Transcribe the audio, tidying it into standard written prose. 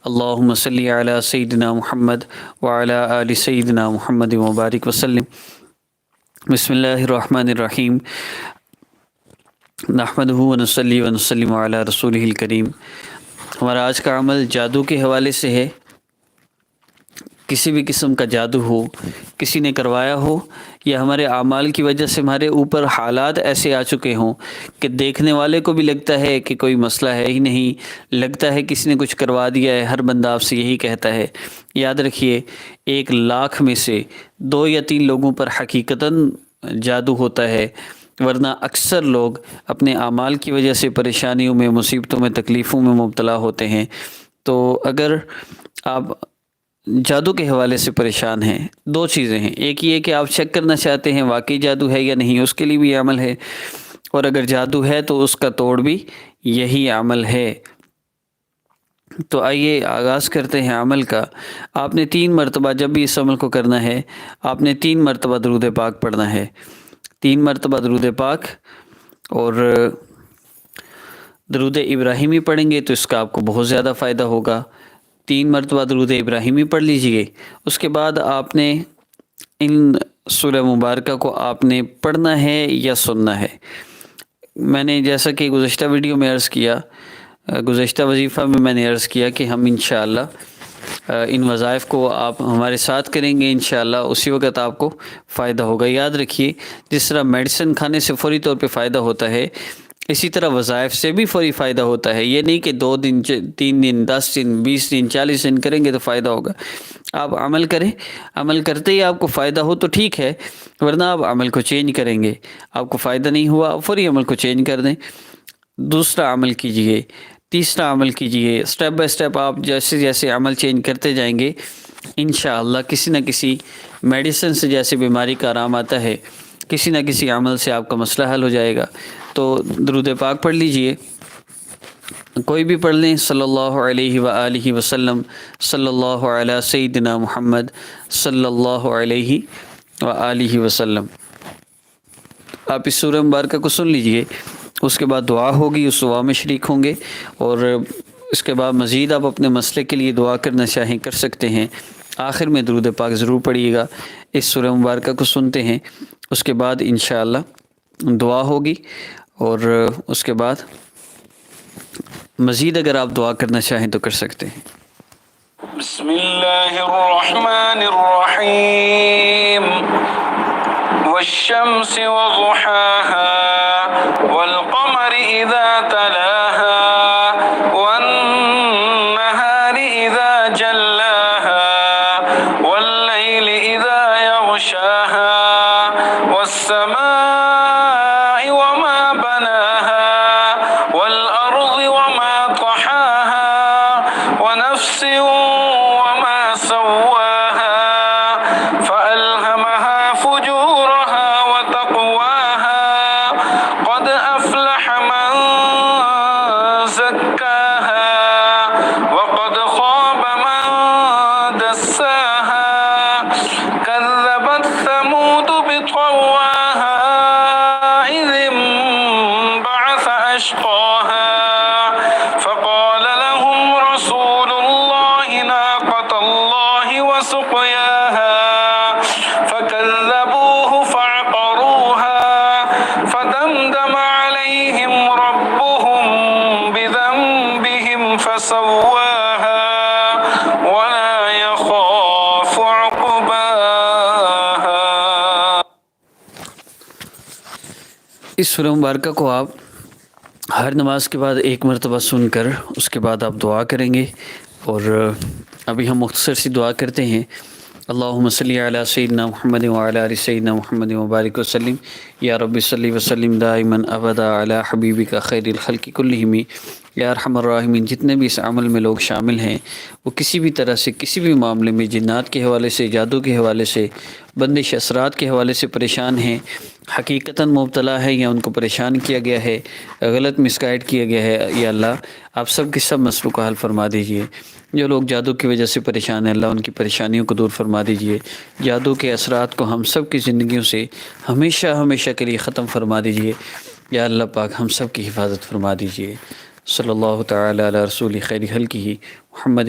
اللہم صلی علی سیدنا محمد وعلی آل سیدنا محمد مبارک وسلم۔ بسم اللہ الرحمن الرحیم، نحمدہ ونصلی ونسلم علی رسولہ الکریم۔ ہمارا آج کا عمل جادو کے حوالے سے ہے۔ کسی بھی قسم کا جادو ہو، کسی نے کروایا ہو، یا ہمارے اعمال کی وجہ سے ہمارے اوپر حالات ایسے آ چکے ہوں کہ دیکھنے والے کو بھی لگتا ہے کہ کوئی مسئلہ ہے ہی نہیں، لگتا ہے کسی نے کچھ کروا دیا ہے، ہر بندہ آپ سے یہی کہتا ہے۔ یاد رکھیے، 1,00,000 میں سے 2 یا 3 لوگوں پر حقیقتاً جادو ہوتا ہے، ورنہ اکثر لوگ اپنے اعمال کی وجہ سے پریشانیوں میں، مصیبتوں میں، تکلیفوں میں مبتلا ہوتے ہیں۔ تو اگر آپ جادو کے حوالے سے پریشان ہیں، 2 چیزیں ہیں۔ ایک یہ کہ آپ چیک کرنا چاہتے ہیں واقعی جادو ہے یا نہیں، اس کے لیے بھی عمل ہے، اور اگر جادو ہے تو اس کا توڑ بھی یہی عمل ہے۔ تو آئیے آغاز کرتے ہیں عمل کا۔ آپ نے 3 مرتبہ جب بھی اس عمل کو کرنا ہے، آپ نے 3 مرتبہ درود پاک پڑھنا ہے۔ 3 مرتبہ درود پاک، اور درود ابراہیمی پڑھیں گے تو اس کا آپ کو بہت زیادہ فائدہ ہوگا۔ 3 مرتبہ درود ابراہیمی پڑھ لیجئے۔ اس کے بعد آپ نے ان سورہ مبارکہ کو آپ نے پڑھنا ہے یا سننا ہے۔ میں نے جیسا کہ گزشتہ ویڈیو میں عرض کیا، گزشتہ وظیفہ میں نے عرض کیا کہ ہم انشاءاللہ ان وظائف کو آپ ہمارے ساتھ کریں گے، انشاءاللہ اسی وقت آپ کو فائدہ ہوگا۔ یاد رکھیے، جس طرح میڈیسن کھانے سے فوری طور پہ فائدہ ہوتا ہے، اسی طرح وظائف سے بھی فوری فائدہ ہوتا ہے۔ یہ نہیں کہ 2 دن، 3 دن، 10 دن، 20 دن، 40 دن کریں گے تو فائدہ ہوگا۔ آپ عمل کریں، عمل کرتے ہی آپ کو فائدہ ہو تو ٹھیک ہے، ورنہ آپ عمل کو چینج کریں گے۔ آپ کو فائدہ نہیں ہوا، آپ فوری عمل کو چینج کر دیں، دوسرا عمل کیجئے، تیسرا عمل کیجئے۔ سٹیپ بائی سٹیپ آپ جیسے جیسے عمل چینج کرتے جائیں گے، انشاءاللہ کسی نہ کسی میڈیسن سے جیسے بیماری کا آرام آتا ہے، کسی نہ کسی عمل سے آپ کا مسئلہ حل ہو جائے گا۔ تو درود پاک پڑھ لیجئے، کوئی بھی پڑھ لیں، صلی اللہ علیہ وآلہ وسلم، صلی اللہ علی سیدنا محمد، صلی اللہ علیہ وآلہ وسلم۔ آپ اس سورہ مبارکہ کو سن لیجئے، اس کے بعد دعا ہوگی، اس دعا میں شریک ہوں گے، اور اس کے بعد مزید آپ اپنے مسئلے کے لیے دعا کرنا چاہیں کر سکتے ہیں۔ آخر میں درود پاک ضرور پڑھیے گا۔ اس سورہ مبارکہ کو سنتے ہیں، اس کے بعد انشاءاللہ دعا ہوگی، اور اس کے بعد مزید اگر آپ دعا کرنا چاہیں تو کر سکتے ہیں۔ بسم اللہ الرحمن الرحیم، والشمس وضحاها والقمر اذا تلاها والنهار اذا جلاها والليل اذا يغشاها والسماء وما بناها والارض وما طحاها ونفس وما سواها فألهمها فجورها وتقواها قد أفلح من زكاها وقد خاب من دساها كذبت ثمود بطغواها إذ انبعث أشقاها فقال لهم رسول الله ناقة الله وسقياها فكذبوه فعقروها فدمدم عليهم ربهم بذنبهم فسواها ولا يخاف عقباها۔ اس سورہ مبارکہ کو آپ ہر نماز کے بعد 1 مرتبہ سن کر اس کے بعد آپ دعا کریں گے، اور ابھی ہم مختصر سی دعا کرتے ہیں۔ اللہم صلی علی سیدنا محمد وعلی آل سیدنا محمد مبارک وسلم، یا رب صلی وسلم دائما ابدا علی حبیبک خیر الخلق کلہم۔ یا ارحم الراحمین، جتنے بھی اس عمل میں لوگ شامل ہیں، وہ کسی بھی طرح سے، کسی بھی معاملے میں، جنات کے حوالے سے، جادو کے حوالے سے، بندش اثرات کے حوالے سے پریشان ہیں، حقیقتاً مبتلا ہے یا ان کو پریشان کیا گیا ہے، غلط مس گائیڈ کیا گیا ہے، یا اللہ آپ سب کے سب مسئلوں کا حل فرما دیجئے۔ جو لوگ جادو کی وجہ سے پریشان ہیں، اللہ ان کی پریشانیوں کو دور فرما دیجئے۔ جادو کے اثرات کو ہم سب کی زندگیوں سے ہمیشہ ہمیشہ کے لیے ختم فرما دیجئے۔ یا اللہ پاک ہم سب کی حفاظت فرما دیجئے۔ صلی اللہ تعالی علی رسول خیر خلقہ محمد